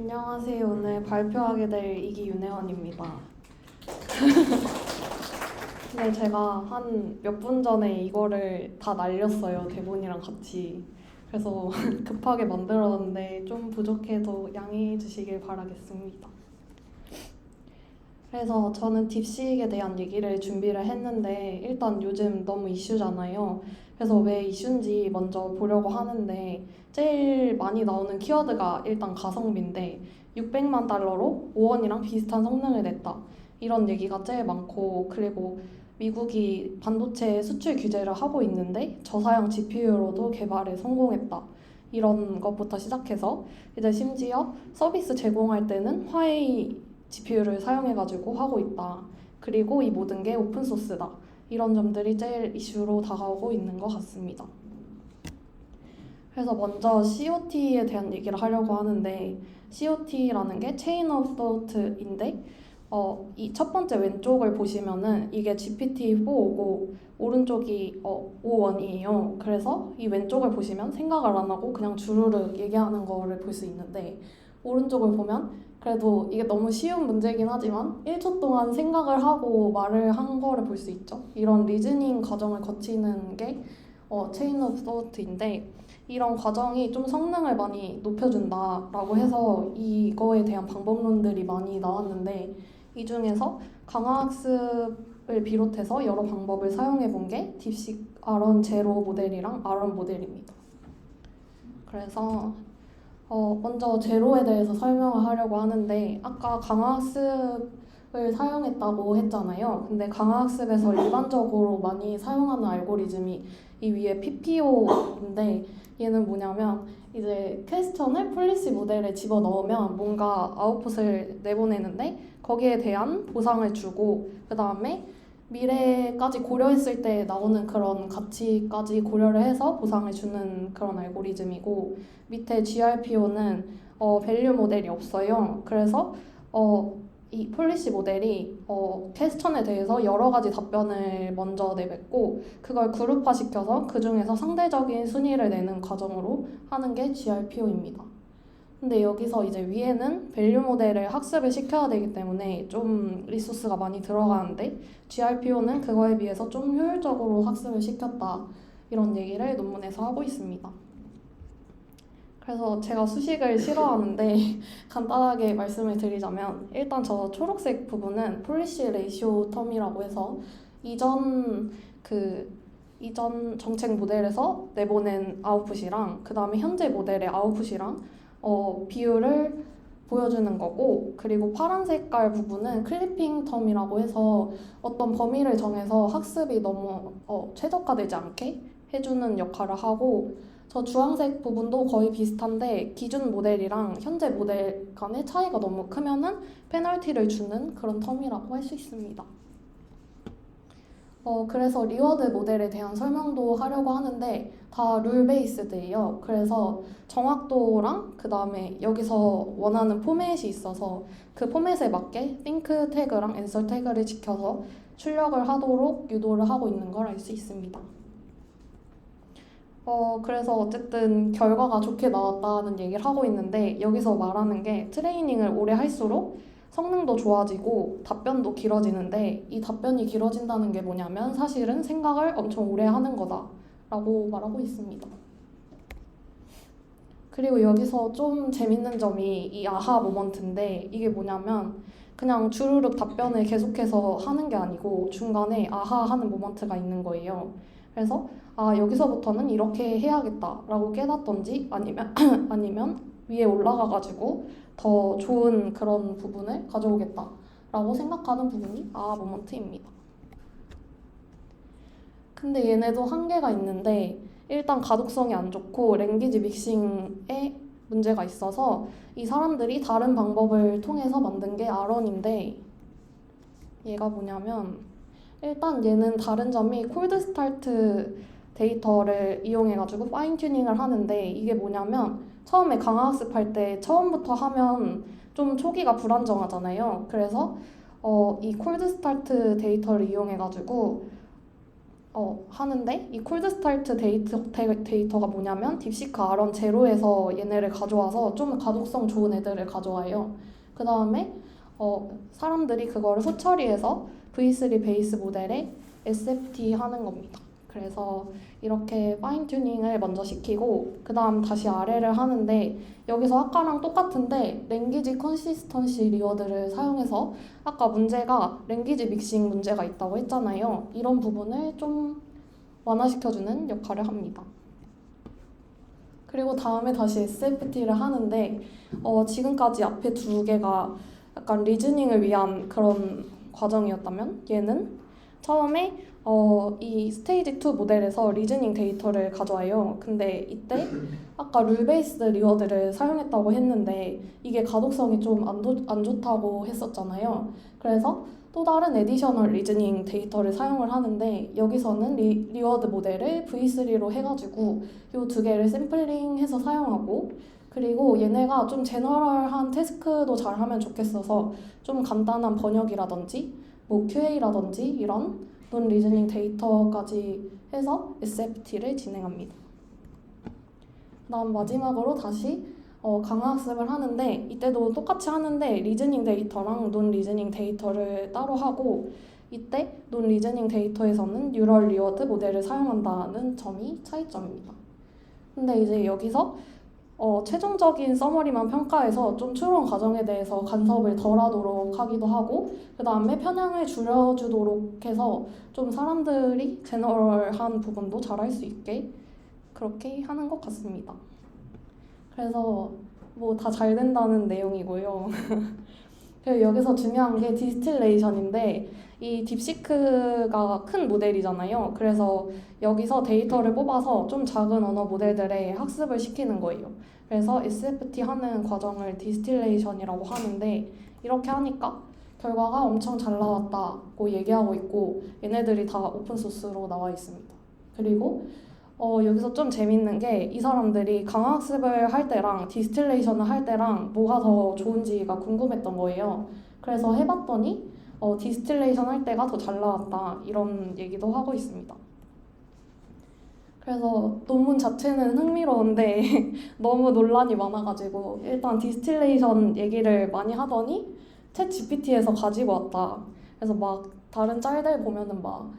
안녕하세요. 오늘 발표하게 될 이기윤혜원입니다. 근데 제가 한 몇 분 전에 이거를 다 날렸어요. 대본이랑 같이. 그래서 급하게 만들었는데 좀 부족해도 양해해 주시길 바라겠습니다. 그래서 저는 딥시크에 대한 얘기를 준비를 했는데 일단 요즘 너무 이슈잖아요. 그래서 왜 이슈인지 먼저 보려고 하는데 제일 많이 나오는 키워드가 일단 가성비인데 600만 달러로 5원이랑 비슷한 성능을 냈다. 이런 얘기가 제일 많고 그리고 미국이 반도체 수출 규제를 하고 있는데 저사양 GPU로도 개발에 성공했다. 이런 것부터 시작해서 이제 심지어 서비스 제공할 때는 화웨이 GPU를 사용해가지고 하고 있다. 그리고 이 모든 게 오픈소스다. 이런 점들이 제일 이슈로 다가오고 있는 것 같습니다. 그래서 먼저 COT에 대한 얘기를 하려고 하는데 COT라는 게 Chain of Thought인데 이 첫 번째 왼쪽을 보시면은 이게 GPT-4고 오른쪽이 O1이에요. 그래서 이 왼쪽을 보시면 생각을 안 하고 그냥 주르륵 얘기하는 거를 볼 수 있는데 오른쪽을 보면 그래도 이게 너무 쉬운 문제긴 하지만 1초 동안 생각을 하고 말을 한 거를 볼 수 있죠. 이런 리즈닝 과정을 거치는 게 체인 오브 소트인데 이런 과정이 좀 성능을 많이 높여준다라고 해서 이거에 대한 방법론들이 많이 나왔는데 이 중에서 강화학습을 비롯해서 여러 방법을 사용해 본 게 딥시크 아런 제로 모델이랑 아런 모델입니다. 그래서 먼저 제로에 대해서 설명을 하려고 하는데 아까 강화학습을 사용했다고 했잖아요. 근데 강화학습에서 일반적으로 많이 사용하는 알고리즘이 이 위에 PPO인데 얘는 뭐냐면 이제 퀘스천을 폴리시 모델에 집어넣으면 뭔가 아웃풋을 내보내는데 거기에 대한 보상을 주고 그 다음에 미래까지 고려했을 때 나오는 그런 가치까지 고려를 해서 보상을 주는 그런 알고리즘이고 밑에 GRPO는 밸류 모델이 없어요. 그래서 이 폴리시 모델이 퀘스천에 대해서 여러 가지 답변을 먼저 내뱉고 그걸 그룹화 시켜서 그 중에서 상대적인 순위를 내는 과정으로 하는 게 GRPO입니다. 근데 여기서 이제 위에는 밸류 모델을 학습을 시켜야 되기 때문에 좀 리소스가 많이 들어가는데 GRPO는 그거에 비해서 좀 효율적으로 학습을 시켰다. 이런 얘기를 논문에서 하고 있습니다. 그래서 제가 수식을 싫어하는데 간단하게 말씀을 드리자면 일단 저 초록색 부분은 폴리시 레이시오 텀이라고 해서 이전 정책 모델에서 내보낸 아웃풋이랑 그 다음에 현재 모델의 아웃풋이랑 비율을 보여주는 거고 그리고 파란 색깔 부분은 클리핑 텀이라고 해서 어떤 범위를 정해서 학습이 너무 최적화되지 않게 해주는 역할을 하고 저 주황색 부분도 거의 비슷한데 기준 모델이랑 현재 모델 간의 차이가 너무 크면은 페널티를 주는 그런 텀이라고 할 수 있습니다. 그래서 리워드 모델에 대한 설명도 하려고 하는데 다 룰 베이스드예요. 그래서 정확도랑 그 다음에 여기서 원하는 포맷이 있어서 그 포맷에 맞게 think 태그랑 answer 태그를 지켜서 출력을 하도록 유도를 하고 있는 걸 알 수 있습니다. 그래서 어쨌든 결과가 좋게 나왔다는 얘기를 하고 있는데 여기서 말하는 게 트레이닝을 오래 할수록 성능도 좋아지고 답변도 길어지는데 이 답변이 길어진다는 게 뭐냐면 사실은 생각을 엄청 오래 하는 거다라고 말하고 있습니다. 그리고 여기서 좀 재밌는 점이 이 아하 모먼트인데 이게 뭐냐면 그냥 주르륵 답변을 계속해서 하는 게 아니고 중간에 아하 하는 모먼트가 있는 거예요. 그래서 여기서부터는 이렇게 해야겠다라고 깨닫던지 아니면 위에 올라가가지고 더 좋은 그런 부분을 가져오겠다라고 생각하는 부분이 모먼트입니다. 근데 얘네도 한계가 있는데 일단 가독성이 안 좋고 랭귀지 믹싱에 문제가 있어서 이 사람들이 다른 방법을 통해서 만든 게 아런인데 얘가 뭐냐면 일단 얘는 다른 점이 콜드 스타트 데이터를 이용해가지고 파인 튜닝을 하는데 이게 뭐냐면 처음에 강화학습할 때 처음부터 하면 좀 초기가 불안정하잖아요. 그래서 이 콜드 스타트 데이터를 이용해가지고 하는데 이 콜드 스타트 데이터가 뭐냐면 딥시크 R1 제로에서 얘네를 가져와서 좀 가독성 좋은 애들을 가져와요. 그 다음에 사람들이 그거를 후처리해서 V3 베이스 모델에 SFT 하는 겁니다. 그래서 이렇게 파인 튜닝을 먼저 시키고 그 다음 다시 아래를 하는데 여기서 아까랑 똑같은데 랭귀지 컨시스턴시 리워드를 사용해서 아까 문제가 랭귀지 믹싱 문제가 있다고 했잖아요. 이런 부분을 좀 완화시켜주는 역할을 합니다. 그리고 다음에 다시 SFT를 하는데 지금까지 앞에 두 개가 약간 리즈닝을 위한 그런 과정이었다면 얘는 처음에 이 스테이지 2 모델에서 리즈닝 데이터를 가져와요. 근데 이때 아까 룰 베이스드 리워드를 사용했다고 했는데 이게 가독성이 좀 안 좋다고 했었잖아요. 그래서 또 다른 에디셔널 리즈닝 데이터를 사용을 하는데 여기서는 리워드 모델을 V3로 해가지고 이 두 개를 샘플링해서 사용하고 그리고 얘네가 좀 제너럴한 태스크도 잘 하면 좋겠어서 좀 간단한 번역이라든지 뭐 QA라든지 이런 논 리즈닝 데이터까지 해서 SFT를 진행합니다. 그다음 마지막으로 다시 강화학습을 하는데 이때도 똑같이 하는데 리즈닝 데이터랑 논 리즈닝 데이터를 따로 하고 이때 논 리즈닝 데이터에서는 뉴럴 리워드 모델을 사용한다는 점이 차이점입니다. 근데 이제 여기서 최종적인 서머리만 평가해서 좀 추론 과정에 대해서 간섭을 덜 하도록 하기도 하고 그 다음에 편향을 줄여주도록 해서 좀 사람들이 제너럴한 부분도 잘할 수 있게 그렇게 하는 것 같습니다. 그래서 뭐 다 잘 된다는 내용이고요. 그리고 여기서 중요한 게 디스틸레이션인데 이 딥시크가 큰 모델이잖아요. 그래서 여기서 데이터를 뽑아서 좀 작은 언어 모델들의 학습을 시키는 거예요. 그래서 SFT 하는 과정을 디스틸레이션이라고 하는데 이렇게 하니까 결과가 엄청 잘 나왔다고 얘기하고 있고 얘네들이 다 오픈소스로 나와 있습니다. 그리고 여기서 좀 재밌는 게 이 사람들이 강학습을 할 때랑 디스틸레이션을 할 때랑 뭐가 더 좋은지가 궁금했던 거예요. 그래서 해봤더니 디스틸레이션 할 때가 더 잘 나왔다 이런 얘기도 하고 있습니다. 그래서 논문 자체는 흥미로운데 너무 논란이 많아가지고 일단 디스틸레이션 얘기를 많이 하더니 챗 GPT에서 가지고 왔다. 그래서 막 다른 짤들 보면은 막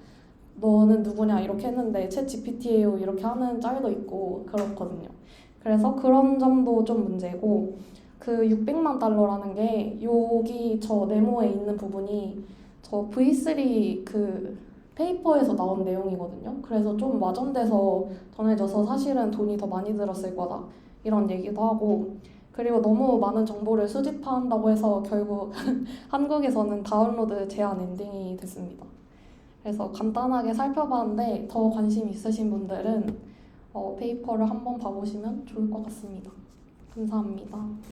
너는 누구냐 이렇게 했는데 챗 GPT예요 이렇게 하는 짤도 있고 그렇거든요. 그래서 그런 점도 좀 문제고 그 600만 달러라는 게 여기 저 네모에 있는 부분이 저 V3 그 페이퍼에서 나온 내용이거든요. 그래서 좀 와전돼서 전해져서 사실은 돈이 더 많이 들었을 거다 이런 얘기도 하고 그리고 너무 많은 정보를 수집한다고 해서 결국 한국에서는 다운로드 제한 엔딩이 됐습니다. 그래서 간단하게 살펴봤는데 더 관심 있으신 분들은 페이퍼를 한번 봐보시면 좋을 것 같습니다. 감사합니다.